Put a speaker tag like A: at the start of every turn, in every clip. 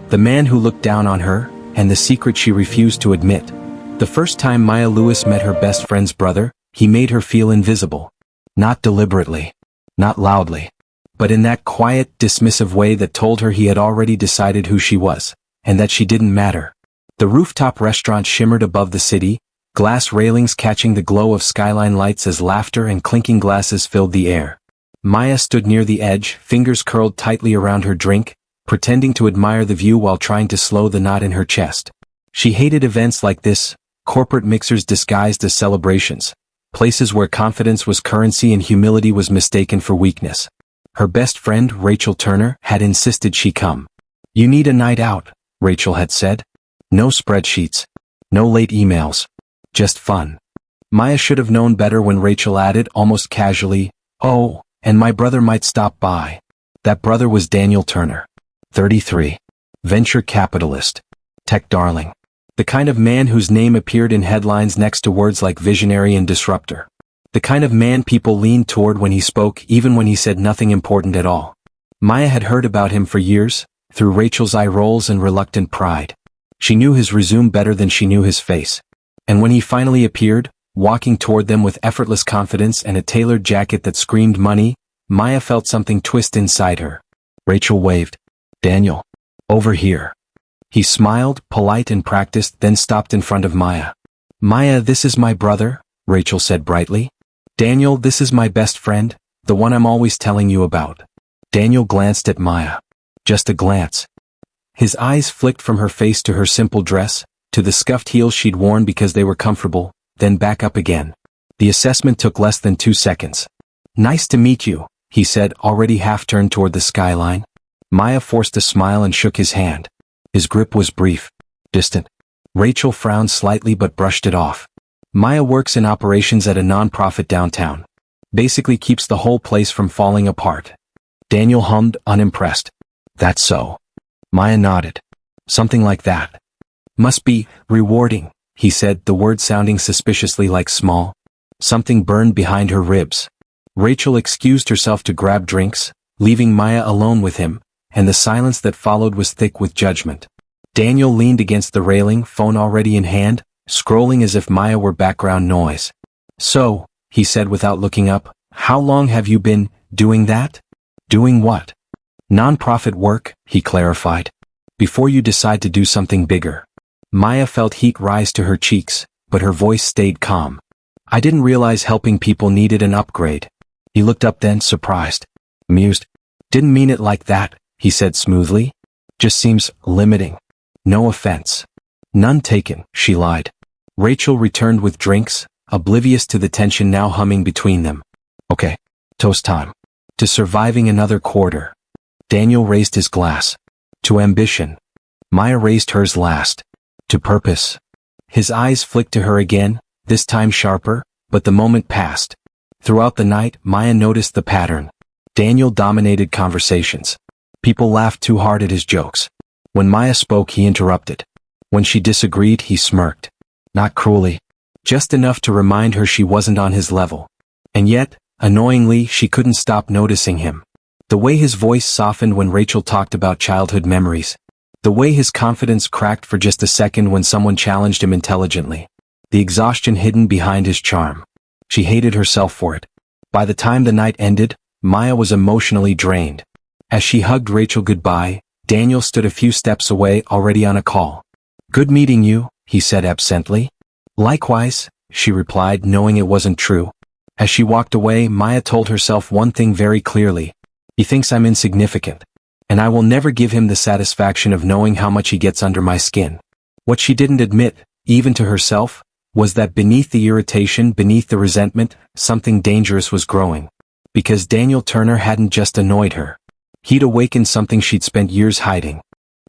A: The man who looked down on her, and the secret she refused to admit. The first time Maya Lewis met her best friend's brother, he made her feel invisible. Not deliberately. Not loudly. But in that quiet, dismissive way that told her he had already decided who she was, and that she didn't matter. The rooftop restaurant shimmered above the city, glass railings catching the glow of skyline lights as laughter and clinking glasses filled the air. Maya stood near the edge, fingers curled tightly around her drink, pretending to admire the view while trying to slow the knot in her chest. She hated events like this, corporate mixers disguised as celebrations, places where confidence was currency and humility was mistaken for weakness. Her best friend, Rachel Turner, had insisted she come. "You need a night out," Rachel had said. "No spreadsheets. No late emails. Just fun." Maya should have known better when Rachel added, almost casually, "Oh, and my brother might stop by." That brother was Daniel Turner. 33. Venture capitalist. Tech darling. The kind of man whose name appeared in headlines next to words like visionary and disruptor. The kind of man people leaned toward when he spoke, even when he said nothing important at all. Maya had heard about him for years, through Rachel's eye rolls and reluctant pride. She knew his resume better than she knew his face. And when he finally appeared, walking toward them with effortless confidence and a tailored jacket that screamed money, Maya felt something twist inside her. Rachel waved. "Daniel. Over here." He smiled, polite and practiced, then stopped in front of Maya. "Maya, this is my brother," Rachel said brightly. "Daniel, this is my best friend, the one I'm always telling you about." Daniel glanced at Maya. Just a glance. His eyes flicked from her face to her simple dress, to the scuffed heels she'd worn because they were comfortable, then back up again. The assessment took less than 2 seconds. "Nice to meet you," he said, already half-turned toward the skyline. Maya forced a smile and shook his hand. His grip was brief, distant. Rachel frowned slightly but brushed it off. Maya works in operations at a non-profit downtown. Basically keeps the whole place from falling apart. Daniel hummed, unimpressed. "That's so." Maya nodded. "Something like that." "Must be rewarding," he said, the word sounding suspiciously like small. Something burned behind her ribs. Rachel excused herself to grab drinks, leaving Maya alone with him, and the silence that followed was thick with judgment. Daniel leaned against the railing, phone already in hand, scrolling as if Maya were background noise. "So," he said without looking up, "how long have you been doing that?" "Doing what?" "Non-profit work," he clarified. "Before you decide to do something bigger." Maya felt heat rise to her cheeks, but her voice stayed calm. "I didn't realize helping people needed an upgrade." He looked up then, surprised. Amused. "Didn't mean it like that," he said smoothly. "Just seems limiting." "No offense." "None taken," she lied. Rachel returned with drinks, oblivious to the tension now humming between them. "Okay. Toast time. To surviving another quarter." Daniel raised his glass. "To ambition." Maya raised hers last. "To purpose." His eyes flicked to her again, this time sharper, but the moment passed. Throughout the night, Maya noticed the pattern. Daniel dominated conversations. People laughed too hard at his jokes. When Maya spoke, he interrupted. When she disagreed, he smirked. Not cruelly. Just enough to remind her she wasn't on his level. And yet, annoyingly, she couldn't stop noticing him. The way his voice softened when Rachel talked about childhood memories. The way his confidence cracked for just a second when someone challenged him intelligently. The exhaustion hidden behind his charm. She hated herself for it. By the time the night ended, Maya was emotionally drained. As she hugged Rachel goodbye, Daniel stood a few steps away, already on a call. "Good meeting you," he said absently. "Likewise," she replied, knowing it wasn't true. As she walked away, Maya told herself one thing very clearly. He thinks I'm insignificant. And I will never give him the satisfaction of knowing how much he gets under my skin. What she didn't admit, even to herself, was that beneath the irritation, beneath the resentment, something dangerous was growing. Because Daniel Turner hadn't just annoyed her. He'd awakened something she'd spent years hiding.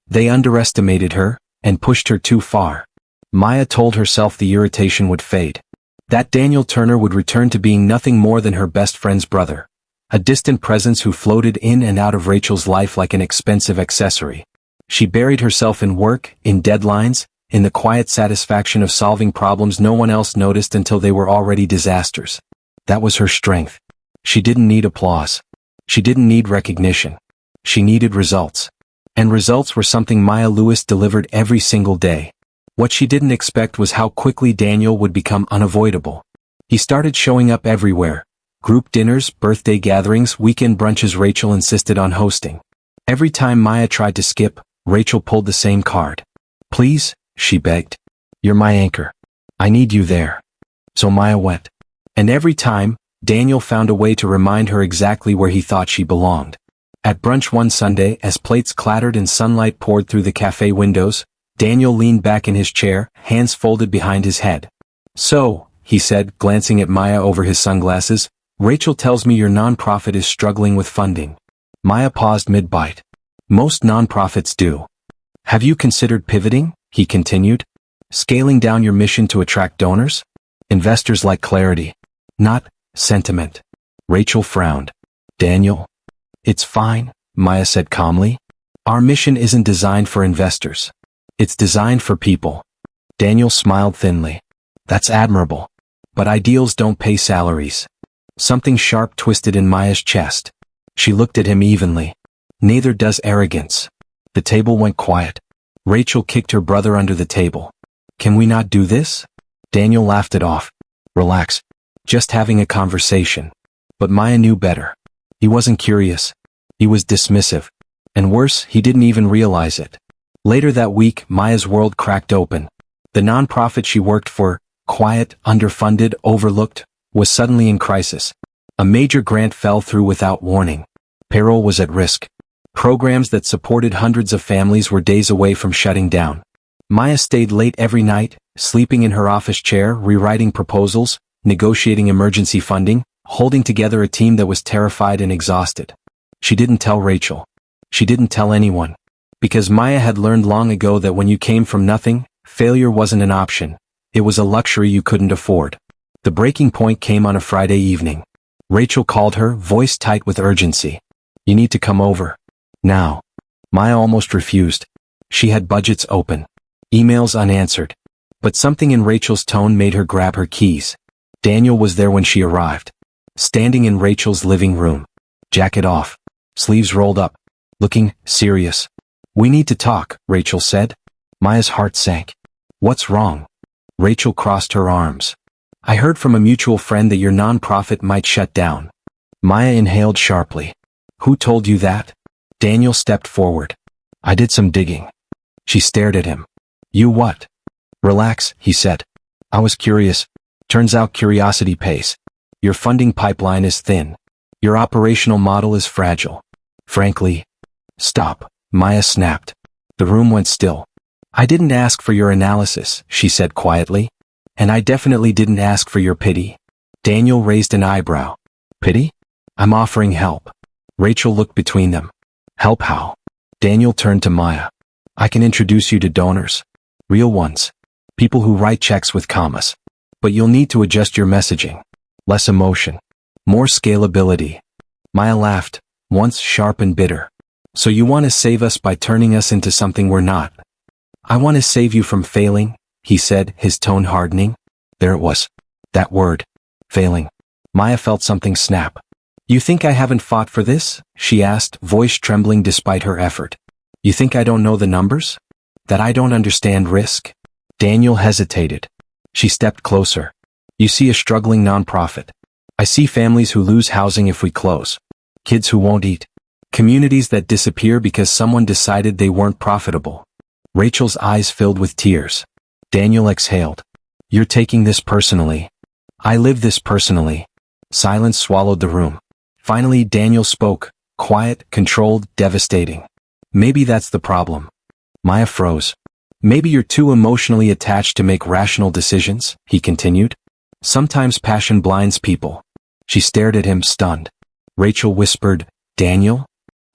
A: They underestimated her, and pushed her too far. Maya told herself the irritation would fade. That Daniel Turner would return to being nothing more than her best friend's brother. A distant presence who floated in and out of Rachel's life like an expensive accessory. She buried herself in work, in deadlines, in the quiet satisfaction of solving problems no one else noticed until they were already disasters. That was her strength. She didn't need applause. She didn't need recognition. She needed results. And results were something Maya Lewis delivered every single day. What she didn't expect was how quickly Daniel would become unavoidable. He started showing up everywhere. Group dinners, birthday gatherings, weekend brunches Rachel insisted on hosting. Every time Maya tried to skip, Rachel pulled the same card. "Please," she begged. "You're my anchor. I need you there." So Maya went. And every time, Daniel found a way to remind her exactly where he thought she belonged. At brunch one Sunday, as plates clattered and sunlight poured through the cafe windows, Daniel leaned back in his chair, hands folded behind his head. "So," he said, glancing at Maya over his sunglasses, "Rachel tells me your nonprofit is struggling with funding." Maya paused mid-bite. "Most nonprofits do. Have you considered pivoting?" he continued. "Scaling down your mission to attract donors? Investors like clarity, not sentiment." Rachel frowned. "Daniel, it's fine," Maya said calmly. "Our mission isn't designed for investors. It's designed for people." Daniel smiled thinly. "That's admirable. But ideals don't pay salaries." Something sharp twisted in Maya's chest. She looked at him evenly. "Neither does arrogance." The table went quiet. Rachel kicked her brother under the table. "Can we not do this?" Daniel laughed it off. "Relax. Just having a conversation." But Maya knew better. He wasn't curious. He was dismissive. And worse, he didn't even realize it. Later that week, Maya's world cracked open. The nonprofit she worked for, quiet, underfunded, overlooked, was suddenly in crisis. A major grant fell through without warning. Payroll was at risk. Programs that supported hundreds of families were days away from shutting down. Maya stayed late every night, sleeping in her office chair, rewriting proposals, negotiating emergency funding, holding together a team that was terrified and exhausted. She didn't tell Rachel. She didn't tell anyone. Because Maya had learned long ago that when you came from nothing, failure wasn't an option. It was a luxury you couldn't afford. The breaking point came on a Friday evening. Rachel called her, voice tight with urgency. "You need to come over. Now." Maya almost refused. She had budgets open. Emails unanswered. But something in Rachel's tone made her grab her keys. Daniel was there when she arrived. Standing in Rachel's living room. Jacket off. Sleeves rolled up. Looking serious. "We need to talk," Rachel said. Maya's heart sank. "What's wrong?" Rachel crossed her arms. "I heard from a mutual friend that your nonprofit might shut down." Maya inhaled sharply. "Who told you that?" Daniel stepped forward. "I did some digging." She stared at him. "You what?" "Relax," he said. "I was curious. Turns out curiosity pays. Your funding pipeline is thin. Your operational model is fragile. Frankly..." "Stop," Maya snapped. The room went still. "I didn't ask for your analysis," she said quietly. "And I definitely didn't ask for your pity." Daniel raised an eyebrow. "Pity? I'm offering help." Rachel looked between them. "Help how?" Daniel turned to Maya. "I can introduce you to donors. Real ones. People who write checks with commas. But you'll need to adjust your messaging. Less emotion. More scalability." Maya laughed, once sharp and bitter. "So you want to save us by turning us into something we're not?" "I want to save you from failing," he said, his tone hardening. There it was. That word. Failing. Maya felt something snap. "You think I haven't fought for this?" she asked, voice trembling despite her effort. "You think I don't know the numbers? That I don't understand risk?" Daniel hesitated. She stepped closer. "You see a struggling nonprofit. I see families who lose housing if we close. Kids who won't eat. Communities that disappear because someone decided they weren't profitable." Rachel's eyes filled with tears. Daniel exhaled. "You're taking this personally." "I live this personally." Silence swallowed the room. Finally Daniel spoke, quiet, controlled, devastating. "Maybe that's the problem." Maya froze. "Maybe you're too emotionally attached to make rational decisions," he continued. "Sometimes passion blinds people." She stared at him, stunned. Rachel whispered, "Daniel?"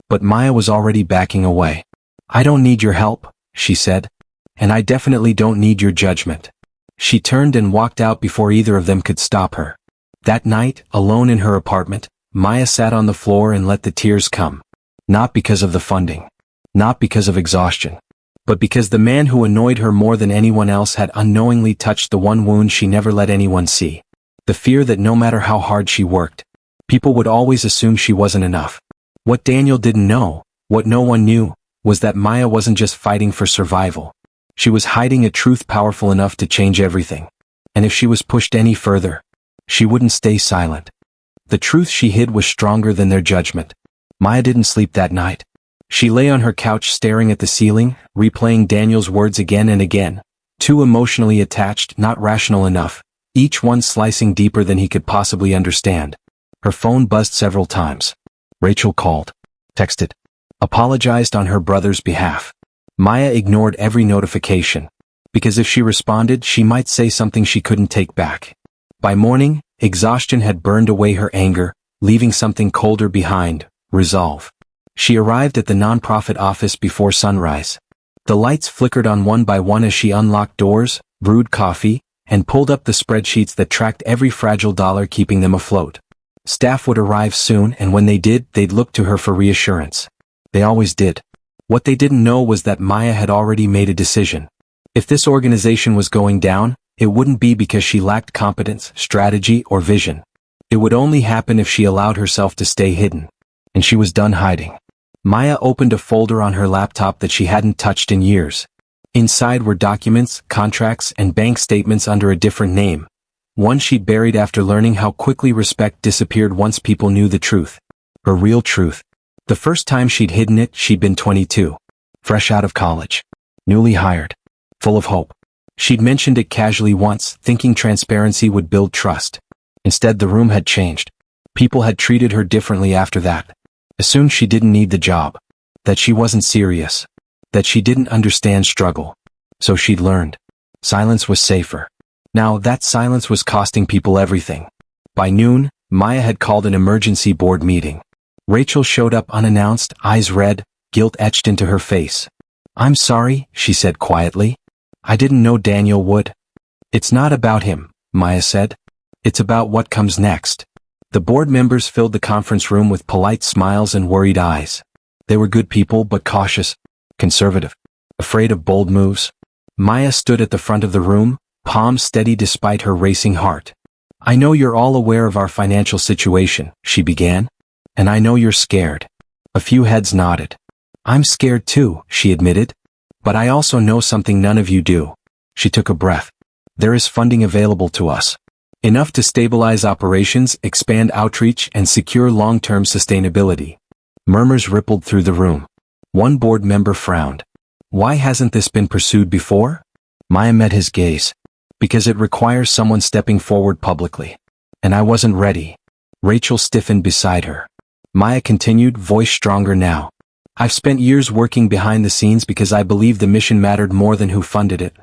A: But Maya was already backing away. "I don't need your help," she said. "And I definitely don't need your judgment." She turned and walked out before either of them could stop her. That night, alone in her apartment, Maya sat on the floor and let the tears come. Not because of the funding. Not because of exhaustion. But because the man who annoyed her more than anyone else had unknowingly touched the one wound she never let anyone see. The fear that no matter how hard she worked, people would always assume she wasn't enough. What Daniel didn't know, what no one knew, was that Maya wasn't just fighting for survival. She was hiding a truth powerful enough to change everything. And if she was pushed any further, she wouldn't stay silent. The truth she hid was stronger than their judgment. Maya didn't sleep that night. She lay on her couch staring at the ceiling, replaying Daniel's words again and again. Too emotionally attached, not rational enough, each one slicing deeper than he could possibly understand. Her phone buzzed several times. Rachel called, texted, apologized on her brother's behalf. Maya ignored every notification, because if she responded, she might say something she couldn't take back. By morning, exhaustion had burned away her anger, leaving something colder behind, resolve. She arrived at the nonprofit office before sunrise. The lights flickered on one by one as she unlocked doors, brewed coffee, and pulled up the spreadsheets that tracked every fragile dollar, keeping them afloat. Staff would arrive soon, and when they did, they'd look to her for reassurance. They always did. What they didn't know was that Maya had already made a decision. If this organization was going down, it wouldn't be because she lacked competence, strategy, or vision. It would only happen if she allowed herself to stay hidden. And she was done hiding. Maya opened a folder on her laptop that she hadn't touched in years. Inside were documents, contracts, and bank statements under a different name. One she'd buried after learning how quickly respect disappeared once people knew the truth. Her real truth. The first time she'd hidden it, she'd been 22. Fresh out of college. Newly hired. Full of hope. She'd mentioned it casually once, thinking transparency would build trust. Instead, the room had changed. People had treated her differently after that. Assumed she didn't need the job. That she wasn't serious. That she didn't understand struggle. So she'd learned. Silence was safer. Now, that silence was costing people everything. By noon, Maya had called an emergency board meeting. Rachel showed up unannounced, eyes red, guilt etched into her face. "I'm sorry," she said quietly. "I didn't know Daniel would." "It's not about him," Maya said. "It's about what comes next." The board members filled the conference room with polite smiles and worried eyes. They were good people but cautious, conservative, afraid of bold moves. Maya stood at the front of the room, palms steady despite her racing heart. "I know you're all aware of our financial situation," she began. "And I know you're scared." A few heads nodded. "I'm scared too," she admitted. "But I also know something none of you do." She took a breath. "There is funding available to us. Enough to stabilize operations, expand outreach, and secure long-term sustainability." Murmurs rippled through the room. One board member frowned. "Why hasn't this been pursued before?" Maya met his gaze. "Because it requires someone stepping forward publicly. And I wasn't ready." Rachel stiffened beside her. Maya continued, voice stronger now. "I've spent years working behind the scenes because I believed the mission mattered more than who funded it.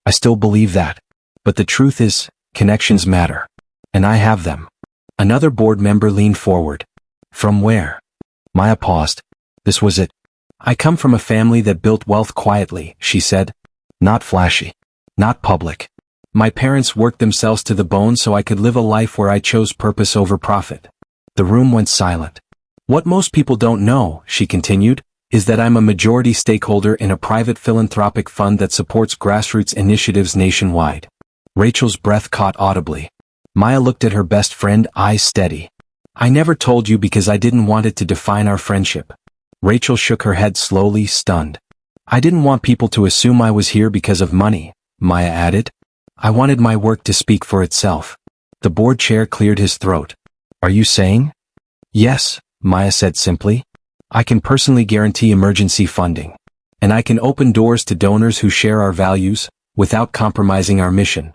A: I still believe that. But the truth is, connections matter. And I have them." Another board member leaned forward. "From where?" Maya paused. This was it. "I come from a family that built wealth quietly," she said. "Not flashy. Not public. My parents worked themselves to the bone so I could live a life where I chose purpose over profit." The room went silent. "What most people don't know," she continued, "is that I'm a majority stakeholder in a private philanthropic fund that supports grassroots initiatives nationwide." Rachel's breath caught audibly. Maya looked at her best friend, eyes steady. "I never told you because I didn't want it to define our friendship." Rachel shook her head slowly, stunned. "I didn't want people to assume I was here because of money," Maya added. "I wanted my work to speak for itself." The board chair cleared his throat. "Are you saying?" "Yes," Maya said simply. "I can personally guarantee emergency funding. And I can open doors to donors who share our values, without compromising our mission."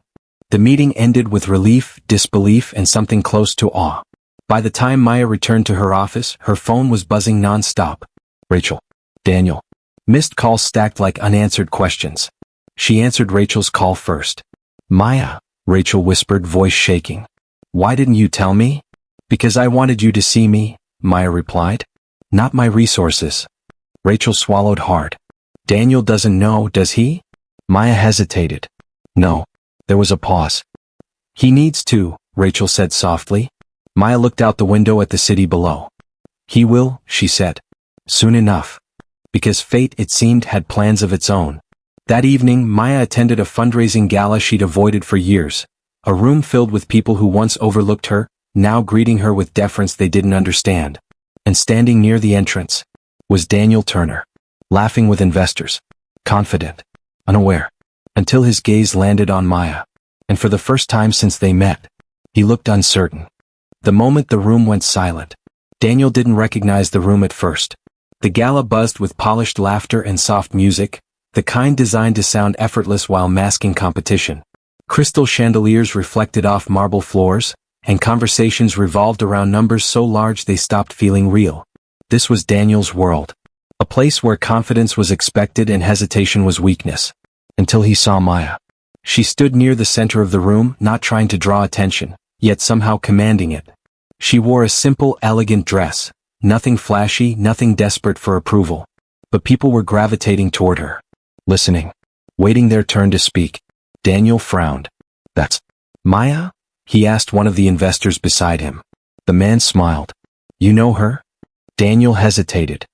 A: The meeting ended with relief, disbelief, and something close to awe. By the time Maya returned to her office, her phone was buzzing non-stop. Rachel. Daniel. Missed calls stacked like unanswered questions. She answered Rachel's call first. "Maya," Rachel whispered, voice shaking. "Why didn't you tell me?" "Because I wanted you to see me," Maya replied. "Not my resources." Rachel swallowed hard. "Daniel doesn't know, does he?" Maya hesitated. "No." There was a pause. "He needs to," Rachel said softly. Maya looked out the window at the city below. "He will," she said. "Soon enough." Because fate, it seemed, had plans of its own. That evening, Maya attended a fundraising gala she'd avoided for years. A room filled with people who once overlooked her, now greeting her with deference they didn't understand. And standing near the entrance was Daniel Turner. laughing with investors, confident, unaware, until his gaze landed on Maya. And for the first time since they met, he looked uncertain. The moment the room went silent, Daniel didn't recognize the room at first. The gala buzzed with polished laughter and soft music, the kind designed to sound effortless while masking competition. Crystal chandeliers reflected off marble floors, and conversations revolved around numbers so large they stopped feeling real. This was Daniel's world. A place where confidence was expected and hesitation was weakness. Until he saw Maya. She stood near the center of the room, not trying to draw attention, yet somehow commanding it. She wore a simple, elegant dress, nothing flashy, nothing desperate for approval. But people were gravitating toward her, listening, waiting their turn to speak. Daniel frowned. "That's Maya?" he asked one of the investors beside him. The man smiled. "You know her?" Daniel hesitated.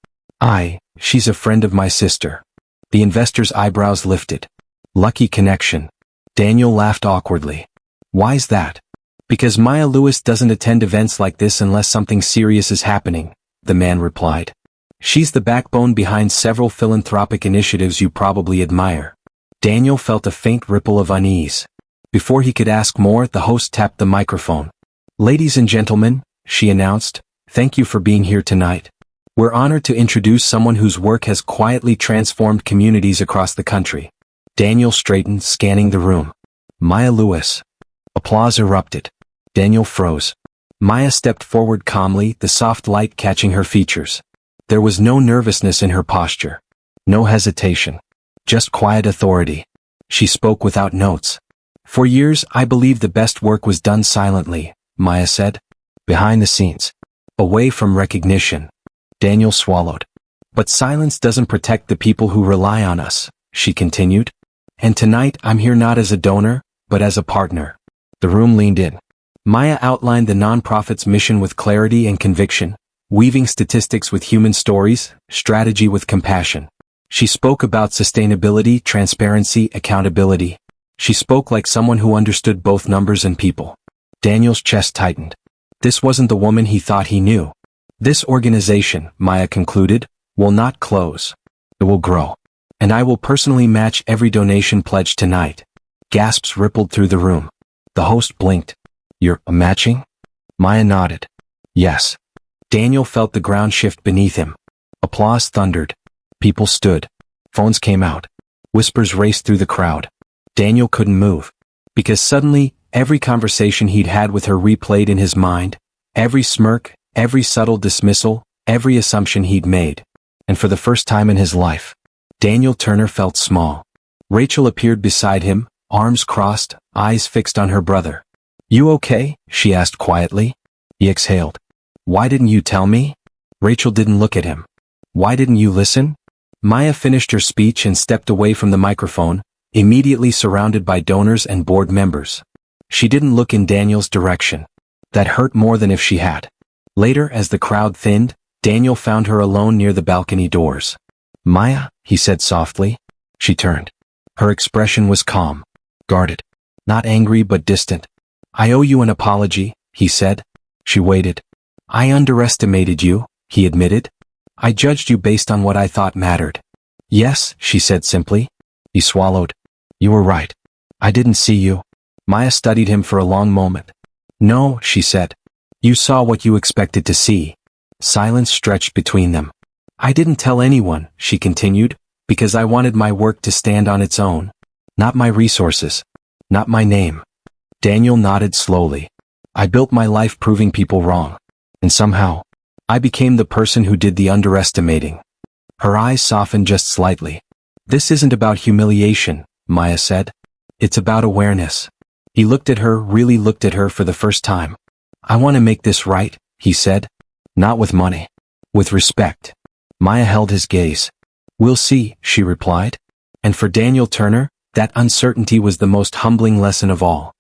A: She's a friend of my sister." The investor's eyebrows lifted. "Lucky connection." Daniel laughed awkwardly. "Why's that?" "Because Maya Lewis doesn't attend events like this unless something serious is happening," the man replied. "She's the backbone behind several philanthropic initiatives you probably admire." Daniel felt a faint ripple of unease. Before he could ask more, the host tapped the microphone. "Ladies and gentlemen," she announced, "thank you for being here tonight. We're honored to introduce someone whose work has quietly transformed communities across the country." Daniel straightened, scanning the room. "Maya Lewis." Applause erupted. Daniel froze. Maya stepped forward calmly, the soft light catching her features. There was no nervousness in her posture. No hesitation. Just quiet authority. She spoke without notes. "For years, I believed the best work was done silently," Maya said. "Behind the scenes. Away from recognition." Daniel swallowed. "But silence doesn't protect the people who rely on us," she continued. "And tonight I'm here not as a donor, but as a partner." The room leaned in. Maya outlined the nonprofit's mission with clarity and conviction, weaving statistics with human stories, strategy with compassion. She spoke about sustainability, transparency, accountability. She spoke like someone who understood both numbers and people. Daniel's chest tightened. This wasn't the woman he thought he knew. "This organization," Maya concluded, "will not close. It will grow. And I will personally match every donation pledged tonight." Gasps rippled through the room. The host blinked. "You're matching?" Maya nodded. "Yes." Daniel felt the ground shift beneath him. Applause thundered. People stood. Phones came out. Whispers raced through the crowd. Daniel couldn't move. Because suddenly, every conversation he'd had with her replayed in his mind, every smirk, every subtle dismissal, every assumption he'd made. And for the first time in his life, Daniel Turner felt small. Rachel appeared beside him, arms crossed, eyes fixed on her brother. "You okay?" she asked quietly. He exhaled. "Why didn't you tell me?" Rachel didn't look at him. "Why didn't you listen?" Maya finished her speech and stepped away from the microphone, immediately surrounded by donors and board members. She didn't look in Daniel's direction. That hurt more than if she had. Later, as the crowd thinned, Daniel found her alone near the balcony doors. "Maya," he said softly. She turned. Her expression was calm, guarded, not angry but distant. "I owe you an apology," he said. She waited. "I underestimated you," he admitted. "I judged you based on what I thought mattered." "Yes," she said simply. He swallowed. "You were right. I didn't see you." Maya studied him for a long moment. "No," she said. "You saw what you expected to see." Silence stretched between them. "I didn't tell anyone," she continued, "because I wanted my work to stand on its own. Not my resources. Not my name." Daniel nodded slowly. "I built my life proving people wrong. And somehow, I became the person who did the underestimating." Her eyes softened just slightly. "This isn't about humiliation," Maya said. "It's about awareness." He looked at her, really looked at her for the first time. "I want to make this right," he said. "Not with money. With respect." Maya held his gaze. "We'll see," she replied. And for Daniel Turner, that uncertainty was the most humbling lesson of all.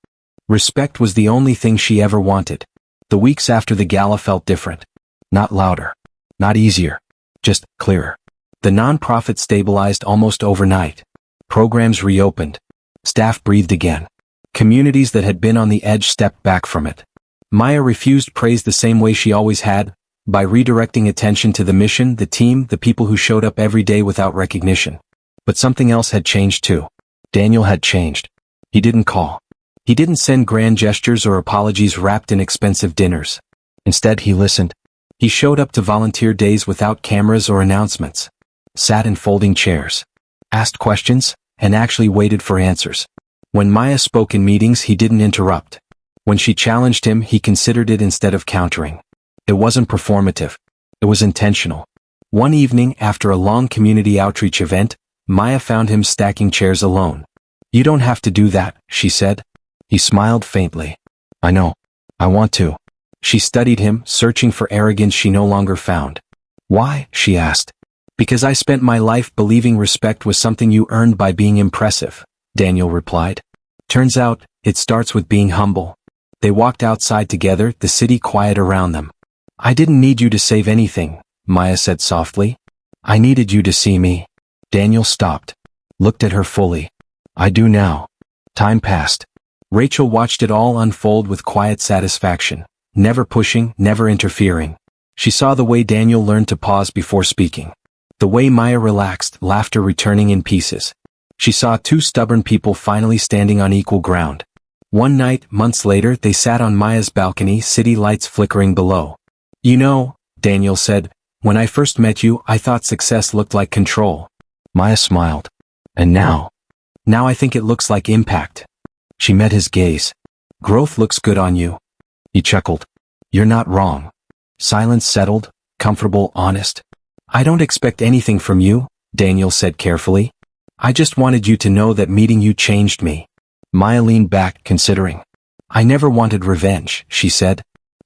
A: Respect was the only thing she ever wanted. The weeks after the gala felt different. Not louder. Not easier. Just clearer. The nonprofit stabilized almost overnight. Programs reopened. Staff breathed again. Communities that had been on the edge stepped back from it. Maya refused praise the same way she always had, By redirecting attention to the mission, the team, the people who showed up every day without recognition. But something else had changed too. Daniel had changed. He didn't call. He didn't send grand gestures or apologies wrapped in expensive dinners. Instead, he listened. He showed up to volunteer days without cameras or announcements. Sat in folding chairs. Asked questions, and actually waited for answers. When Maya spoke in meetings, he didn't interrupt. When she challenged him, he considered it instead of countering. It wasn't performative. It was intentional. One evening, after a long community outreach event, Maya found him stacking chairs alone. "You don't have to do that," she said. He smiled faintly. "I know. I want to." She studied him, searching for arrogance she no longer found. "Why?" she asked. "Because I spent my life believing respect was something you earned by being impressive," Daniel replied. "Turns out, it starts with being humble." They walked outside together, the city quiet around them. "I didn't need you to save anything," Maya said softly. "I needed you to see me." Daniel stopped. Looked at her fully. "I do now." Time passed. Rachel watched it all unfold with quiet satisfaction. Never pushing, never interfering. She saw the way Daniel learned to pause before speaking. The way Maya relaxed, laughter returning in pieces. She saw two stubborn people finally standing on equal ground. One night, months later, they sat on Maya's balcony, city lights flickering below. "You know," Daniel said, "when I first met you, I thought success looked like control." Maya smiled. "And now?" "Now I think it looks like impact." She met his gaze. "Growth looks good on you." He chuckled. "You're not wrong." Silence settled, comfortable, honest. "I don't expect anything from you," Daniel said carefully. "I just wanted you to know that meeting you changed me." Maya leaned back, considering. "I never wanted revenge," she said.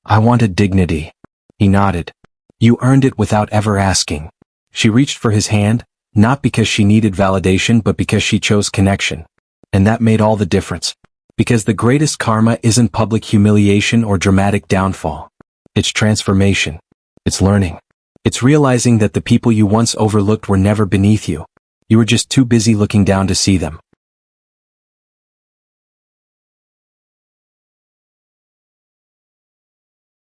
A: "I wanted dignity." He nodded. "You earned it without ever asking." She reached for his hand, not because she needed validation but because she chose connection. And that made all the difference. Because the greatest karma isn't public humiliation or dramatic downfall. It's transformation. It's learning. It's realizing that the people you once overlooked were never beneath you. You were just too busy looking down to see them.